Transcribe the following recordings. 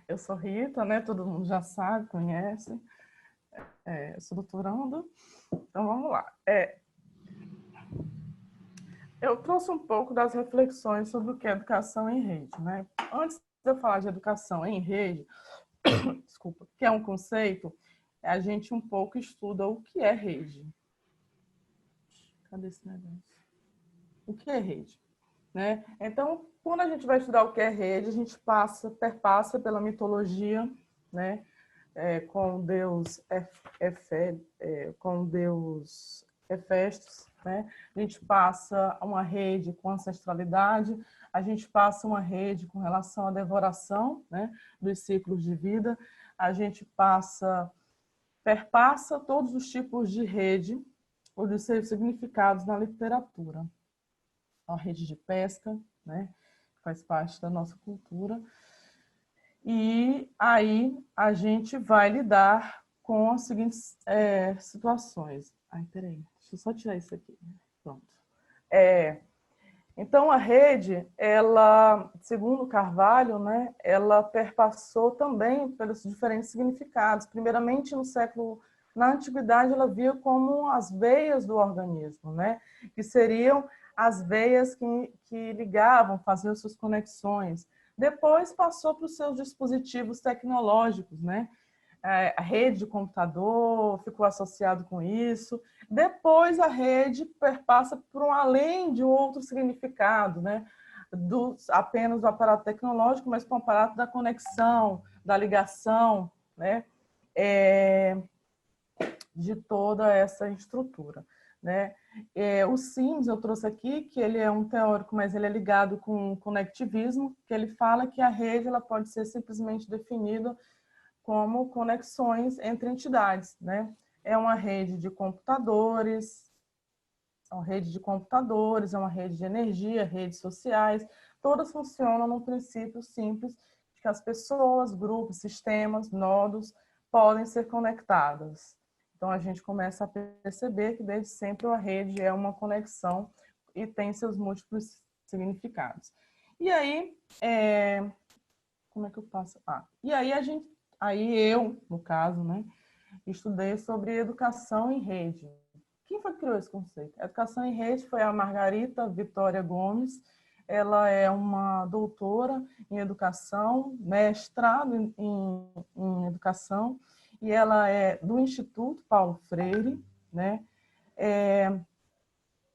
Eu sou Rita, né? Todo mundo já sabe, conhece. Eu sou doutoranda. Então, vamos lá. Eu trouxe um pouco das reflexões sobre o que é educação em rede, né? Antes de eu falar de educação em rede, desculpa, que é um conceito, a gente um pouco estuda o que é rede. Cadê esse negócio? O que é rede? Né? Então, quando a gente vai estudar o que é rede, a gente perpassa pela mitologia, né? Com o deus com o deus Hefestos, né? A gente passa uma rede com ancestralidade, a gente passa uma rede com relação à devoração, né? Dos ciclos de vida, a gente perpassa todos os tipos de rede, ou de seus significados na literatura. A rede de pesca, né? Faz parte da nossa cultura. E aí a gente vai lidar com as seguintes situações. Ai, peraí, deixa eu só tirar isso aqui. Pronto. Então, a rede, ela, segundo Carvalho, né, ela perpassou também pelos diferentes significados. Primeiramente, na antiguidade, ela via como as veias do organismo, né, que seriam as veias que ligavam, faziam suas conexões. Depois passou para os seus dispositivos tecnológicos, né? A rede de computador ficou associado com isso. Depois a rede perpassa por um além de um outro significado, né? Apenas do aparato tecnológico, mas com o aparato da conexão, da ligação, né? De toda essa estrutura, né? O Sims eu trouxe aqui, que ele é um teórico, mas ele é ligado com o conectivismo, que ele fala que a rede ela pode ser simplesmente definida como conexões entre entidades, né? É uma rede de computadores, é uma rede de energia, redes sociais, todas funcionam num princípio simples de que as pessoas, grupos, sistemas, nodos podem ser conectadas. Então a gente começa a perceber que desde sempre a rede é uma conexão e tem seus múltiplos significados. E aí, como é que eu passo? E aí aí eu, no caso, né, estudei sobre educação em rede. Quem foi que criou esse conceito? A educação em rede foi a Margarita Vitória Gomes. Ela é uma doutora em educação, mestrado em educação, e ela é do Instituto Paulo Freire, né?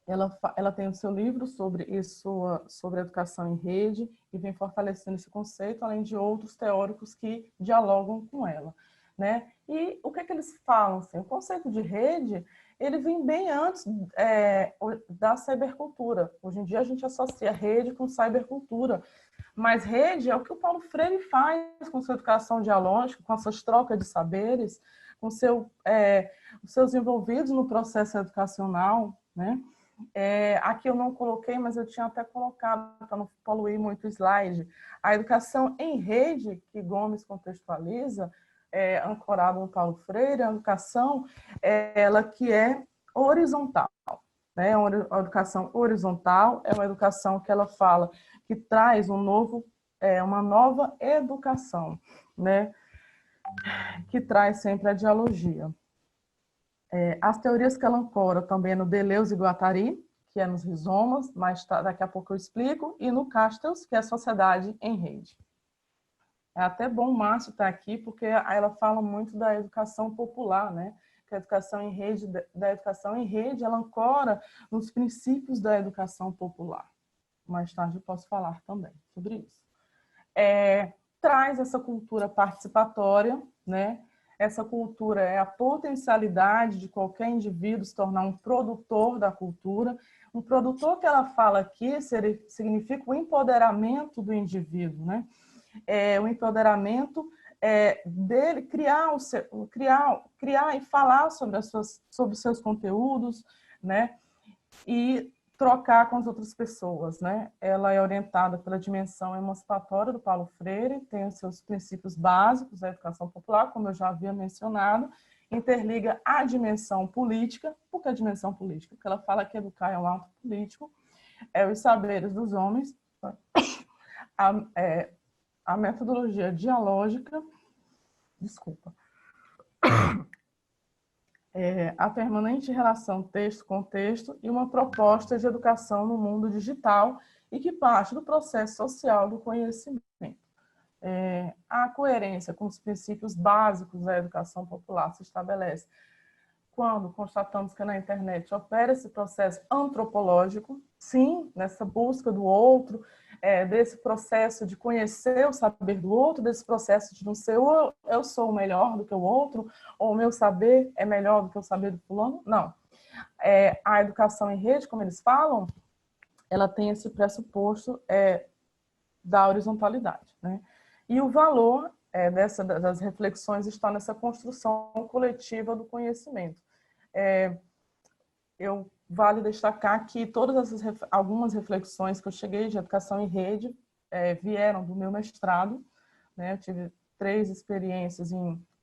Ela tem o seu livro sobre isso, sobre a educação em rede, e vem fortalecendo esse conceito, além de outros teóricos que dialogam com ela, né? E o que é que eles falam? Assim, o conceito de rede, ele vem bem antes da cybercultura. Hoje em dia a gente associa rede com cybercultura, mas rede é o que o Paulo Freire faz com sua educação dialógica, com essas trocas de saberes, com os seus envolvidos no processo educacional, né? Aqui eu não coloquei, mas eu tinha até colocado para não poluir muito o slide. A educação em rede, que Gomes contextualiza, ancorado no Paulo Freire, a educação ela que é horizontal. Né? A educação horizontal é uma educação que ela fala que traz uma nova educação, né? Que traz sempre a dialogia. As teorias que ela ancora também é no Deleuze e Guattari, que é nos rizomas, mas daqui a pouco eu explico, e no Castells, que é a sociedade em rede. É até bom o Márcio estar aqui, porque ela fala muito da educação popular, né? Que a educação em rede, ela ancora nos princípios da educação popular. Mais tarde eu posso falar também sobre isso. Traz essa cultura participatória, né? Essa cultura é a potencialidade de qualquer indivíduo se tornar um produtor da cultura. Um produtor que ela fala aqui significa o empoderamento do indivíduo, né? O empoderamento dele criar e falar sobre os seus conteúdos, né? E trocar com as outras pessoas, né? Ela é orientada pela dimensão emancipatória do Paulo Freire, tem os seus princípios básicos da educação popular, como eu já havia mencionado, interliga a dimensão política. Por que a dimensão política? Porque ela fala que educar é um ato político, os saberes dos homens, a metodologia dialógica, desculpa, a permanente relação texto-contexto e uma proposta de educação no mundo digital e que parte do processo social do conhecimento. A coerência com os princípios básicos da educação popular se estabelece quando constatamos que na internet opera esse processo antropológico, sim, nessa busca do outro, desse processo de conhecer o saber do outro, desse processo de não ser eu sou melhor do que o outro, ou o meu saber é melhor do que o saber do fulano. Não. A educação em rede, como eles falam, ela tem esse pressuposto da horizontalidade, né? E o valor das reflexões está nessa construção coletiva do conhecimento. Vale destacar que algumas reflexões que eu cheguei de educação em rede vieram do meu mestrado, né? Eu tive 3 experiências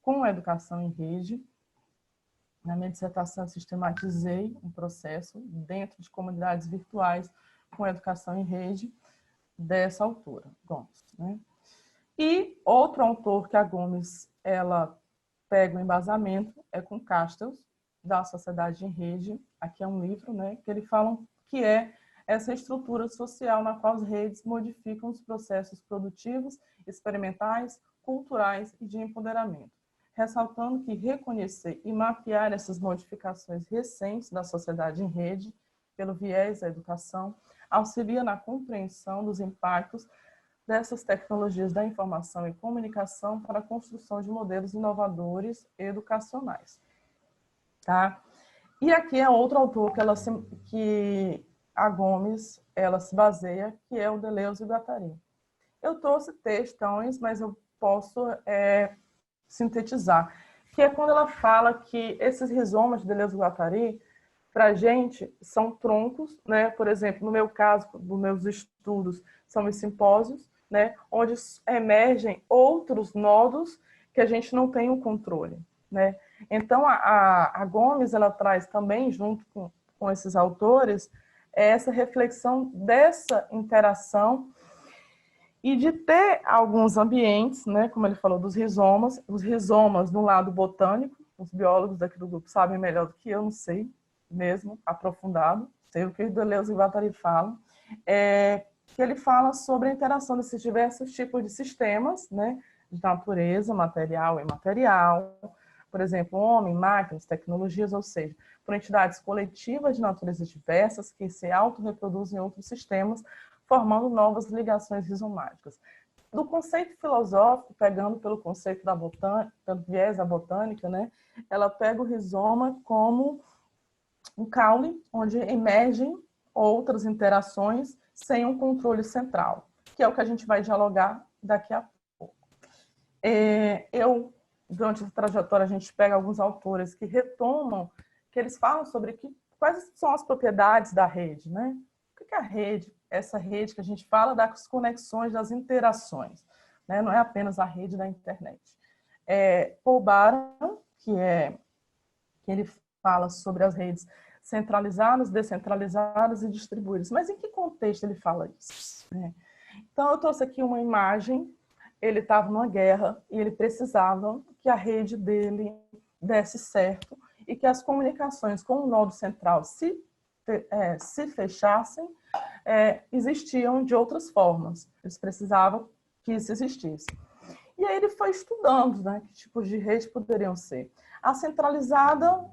com educação em rede. Na minha dissertação, eu sistematizei um processo dentro de comunidades virtuais com educação em rede dessa autora, Gomes, né? E outro autor que a Gomes ela pega o embasamento é com Castells, da Sociedade em Rede. Aqui é um livro, né, que ele fala que é essa estrutura social na qual as redes modificam os processos produtivos, experimentais, culturais e de empoderamento, ressaltando que reconhecer e mapear essas modificações recentes da sociedade em rede, pelo viés da educação, auxilia na compreensão dos impactos dessas tecnologias da informação e comunicação para a construção de modelos inovadores educacionais. Tá? E aqui é outro autor que a Gomes ela se baseia, que é o Deleuze e Guattari. Eu trouxe textões, mas eu posso sintetizar, que é quando ela fala que esses rizomas de Deleuze e Guattari, para a gente, são troncos, né? Por exemplo, no meu caso, dos meus estudos, são os simpósios, né? Onde emergem outros nodos que a gente não tem o controle, né? Então, a Gomes, ela traz também, junto com esses autores, essa reflexão dessa interação e de ter alguns ambientes, né? Como ele falou, dos rizomas, os rizomas no lado botânico, os biólogos daqui do grupo sabem melhor do que eu, não sei mesmo, aprofundado, sei o que o Deleuze e Guattari falam, que ele fala sobre a interação desses diversos tipos de sistemas, né, de natureza, material e imaterial, por exemplo, homem, máquinas, tecnologias, ou seja, por entidades coletivas de naturezas diversas que se autorreproduzem em outros sistemas, formando novas ligações rizomáticas. Do conceito filosófico, pegando pelo conceito da botânica, pelo viés da botânica, né, ela pega o rizoma como um caule onde emergem outras interações sem um controle central, que é o que a gente vai dialogar daqui a pouco. Durante a trajetória, a gente pega alguns autores que retomam, que eles falam sobre quais são as propriedades da rede, né? O que é a rede? Essa rede que a gente fala das conexões, das interações, né? Não é apenas a rede da internet. Paul Baran, que ele fala sobre as redes centralizadas, descentralizadas e distribuídas. Mas em que contexto ele fala isso? Então, eu trouxe aqui uma imagem. Ele estava numa guerra e ele precisava que a rede dele desse certo e que as comunicações com o nodo central se fechassem, existiam de outras formas. Eles precisavam que isso existisse. E aí ele foi estudando, né, que tipos de rede poderiam ser. A centralizada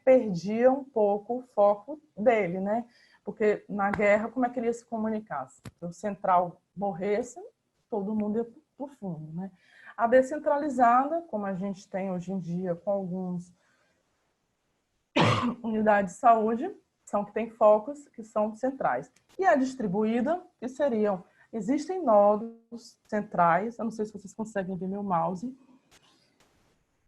perdia um pouco o foco dele, né? Porque na guerra, como é que ele ia se comunicar? Se o central morresse, todo mundo ia para o fundo, né? A descentralizada, como a gente tem hoje em dia com algumas unidades de saúde, são que têm focos que são centrais. E a distribuída, que seriam, existem nodos centrais, eu não sei se vocês conseguem ver meu mouse,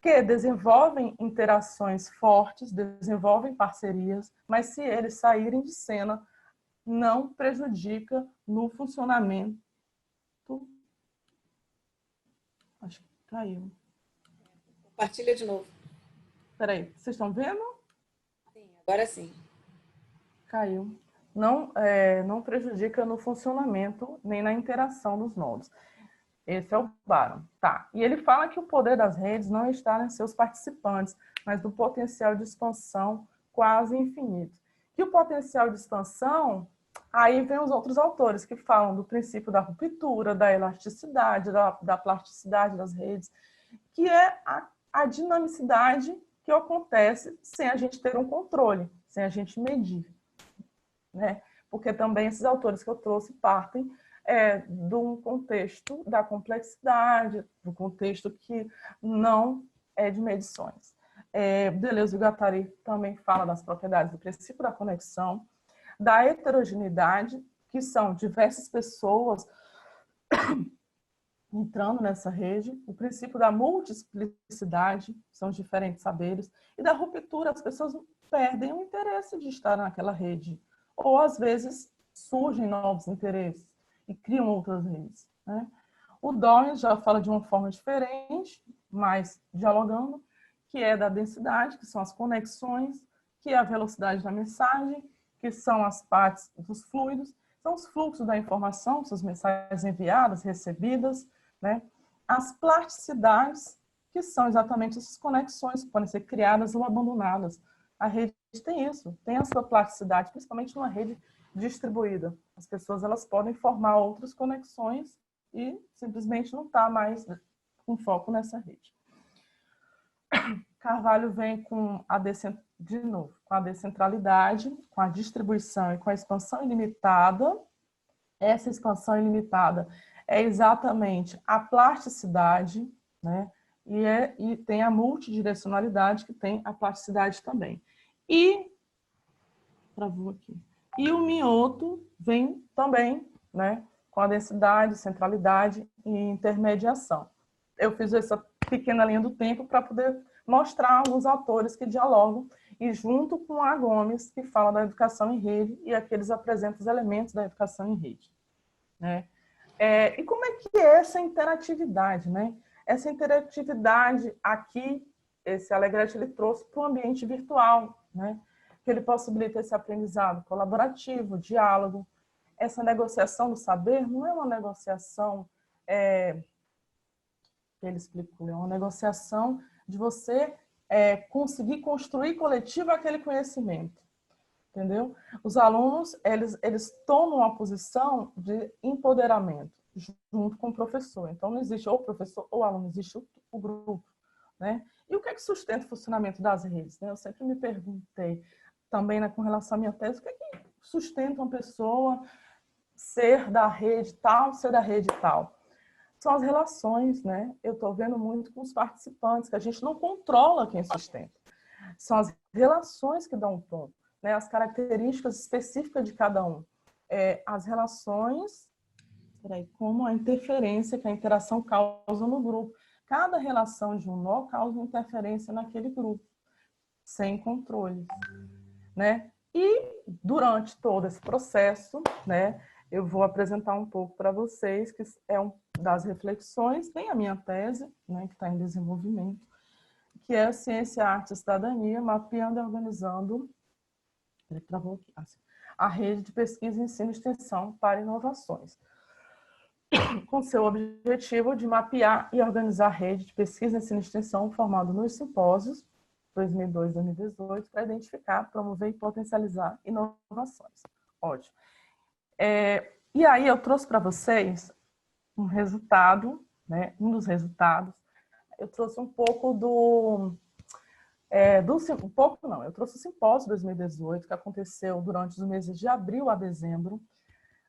que desenvolvem interações fortes, desenvolvem parcerias, mas se eles saírem de cena, não prejudica no funcionamento. Acho que caiu. Compartilha de novo. Espera aí, vocês estão vendo? Sim, agora sim. Caiu. Não prejudica no funcionamento nem na interação dos nodos. Esse é o Baron. Tá. E ele fala que o poder das redes não está em seus participantes, mas do potencial de expansão quase infinito. Que o potencial de expansão, aí vem os outros autores que falam do princípio da ruptura, da elasticidade, da plasticidade das redes, que é a dinamicidade que acontece sem a gente ter um controle, sem a gente medir, né? Porque também esses autores que eu trouxe partem de um contexto da complexidade, do contexto que não é de medições. Deleuze e Guattari também fala das propriedades do princípio da conexão, da heterogeneidade, que são diversas pessoas entrando nessa rede, o princípio da multiplicidade, são diferentes saberes, e da ruptura, as pessoas perdem o interesse de estar naquela rede, ou às vezes surgem novos interesses e criam outras redes, né? O Dawes já fala de uma forma diferente, mas dialogando, que é da densidade, que são as conexões, que é a velocidade da mensagem, que são as partes dos fluidos, são os fluxos da informação, suas mensagens enviadas, recebidas, né? As plasticidades, que são exatamente essas conexões que podem ser criadas ou abandonadas. A rede tem isso, tem a sua plasticidade, principalmente numa rede distribuída. As pessoas elas podem formar outras conexões e simplesmente não está mais com foco nessa rede. Carvalho vem com de novo, com a descentralidade, com a distribuição e com a expansão ilimitada. Essa expansão ilimitada é exatamente a plasticidade, né? E tem a multidirecionalidade, que tem a plasticidade também. Travou aqui. E o Mioto vem também, né, com a densidade, centralidade e intermediação. Eu fiz essa pequena linha do tempo para poder mostrar alguns autores que dialogam, e junto com a Gomes, que fala da educação em rede, e aqui eles apresentam os elementos da educação em rede, né? E como é que é essa interatividade, né? Essa interatividade aqui, esse Alegretti, ele trouxe para o ambiente virtual, né? Que ele possibilita esse aprendizado colaborativo, diálogo. Essa negociação do saber não é uma negociação, que ele explicou, é uma negociação de você conseguir construir coletivo aquele conhecimento. Entendeu? Os alunos, eles tomam uma posição de empoderamento junto com o professor. Então, não existe ou professor ou aluno, existe o grupo, né? E o que é que sustenta o funcionamento das redes, né? Eu sempre me perguntei, também, né, com relação à minha tese, o que é que sustenta uma pessoa ser da rede tal, ser da rede tal? São as relações, né? Eu estou vendo muito com os participantes, que a gente não controla quem sustenta. São as relações que dão um tom, né? As características específicas de cada um. As relações, como a interferência que a interação causa no grupo. Cada relação de um nó causa uma interferência naquele grupo, sem controle, né? E durante todo esse processo, né, eu vou apresentar um pouco para vocês, que é das reflexões, tem a minha tese, né, que está em desenvolvimento, que é Ciência, Arte e Cidadania, mapeando e organizando a rede de pesquisa, ensino e extensão para inovações, com seu objetivo de mapear e organizar a rede de pesquisa, ensino e extensão formado nos simpósios 2002 e 2018 para identificar, promover e potencializar inovações. Ótimo. E aí eu trouxe para vocês um resultado, né? Um dos resultados. Eu trouxe um pouco eu trouxe o simpósio 2018, que aconteceu durante os meses de abril a dezembro.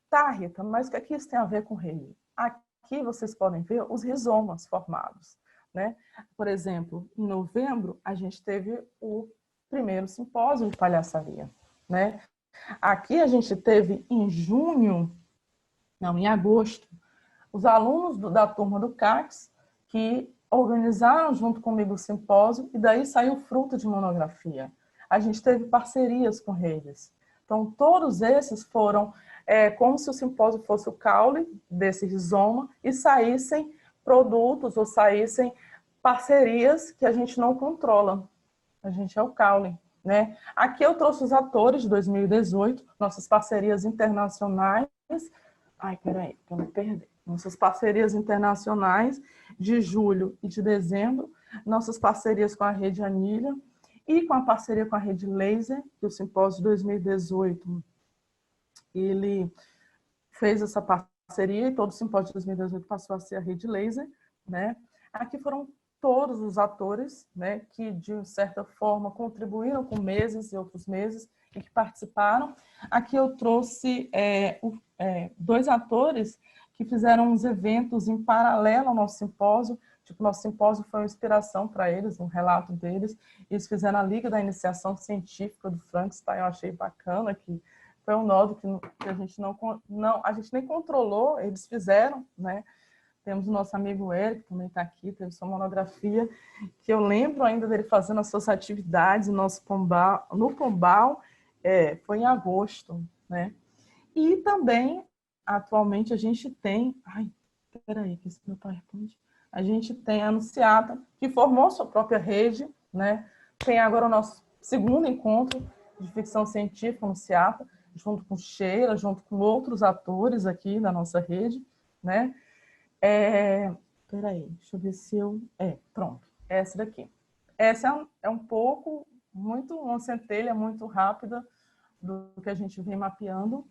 Tá, Rita, mas o que é que isso tem a ver com rede? Aqui vocês podem ver os rizomas formados, né? Por exemplo, em novembro, a gente teve o primeiro simpósio de palhaçaria, né? Aqui a gente teve em agosto, os alunos da turma do CACS que organizaram junto comigo o simpósio e daí saiu fruto de monografia. A gente teve parcerias com redes. Então, todos esses foram como se o simpósio fosse o caule desse rizoma e saíssem produtos ou saíssem parcerias que a gente não controla. A gente é o caule, né? Aqui eu trouxe os atores de 2018, nossas parcerias internacionais. Ai, peraí, para não perder. nossas parcerias internacionais de julho e de dezembro, nossas parcerias com a Rede Anilha e com a parceria com a Rede Laser, que o Simpósio de 2018, ele fez essa parceria e todo o Simpósio de 2018 passou a ser a Rede Laser, né? Aqui foram todos os atores, né, que de certa forma contribuíram com meses e outros meses e que participaram. Aqui eu trouxe dois atores que fizeram uns eventos em paralelo ao nosso simpósio. Tipo, nosso simpósio foi uma inspiração para eles, um relato deles. Eles fizeram a Liga da Iniciação Científica do Frankenstein, eu achei bacana, que foi um nodo que a gente a gente nem controlou, eles fizeram, né? Temos o nosso amigo Eric, que também está aqui, teve sua monografia, que eu lembro ainda dele fazendo as suas atividades no Pombal, foi em agosto, né? E também, atualmente, a gente tem... Ai, peraí, que esse meu PowerPoint... A gente tem a Anunciata, que formou sua própria rede, né? Tem agora o nosso segundo encontro de ficção científica, Anunciata, junto com Sheila, junto com outros atores aqui da nossa rede, né? Peraí, deixa eu ver se eu... pronto, essa daqui. Essa é um pouco, uma centelha muito rápida do que a gente vem mapeando,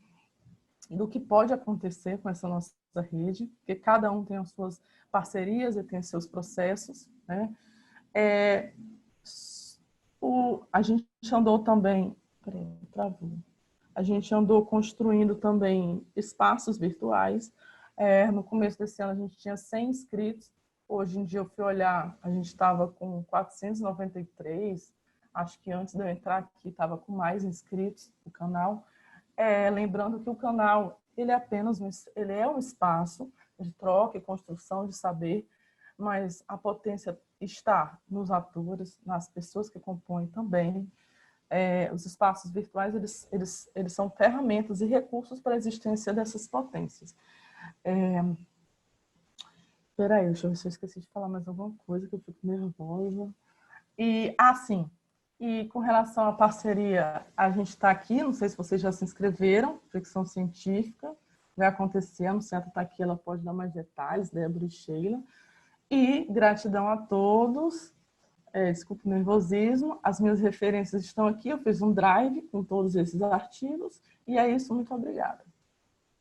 do que pode acontecer com essa nossa rede, porque cada um tem as suas parcerias e tem os seus processos, né? A gente andou também... Peraí, travou. A gente andou construindo também espaços virtuais. No começo desse ano a gente tinha 100 inscritos. Hoje em dia eu fui olhar, a gente estava com 493. Acho que antes de eu entrar aqui estava com mais inscritos no canal. Lembrando que o canal ele é um espaço de troca e construção de saber, mas a potência está nos atores, nas pessoas que compõem também. Os espaços virtuais eles são ferramentas e recursos para a existência dessas potências. Peraí, deixa eu ver se eu esqueci de falar mais alguma coisa, que eu fico nervosa. Sim, e com relação à parceria, a gente está aqui, não sei se vocês já se inscreveram, ficção científica, vai acontecer, a Luciana está aqui, ela pode dar mais detalhes, Débora e Sheila. E gratidão a todos. Desculpa o nervosismo, as minhas referências estão aqui, eu fiz um drive com todos esses artigos, e é isso, muito obrigada.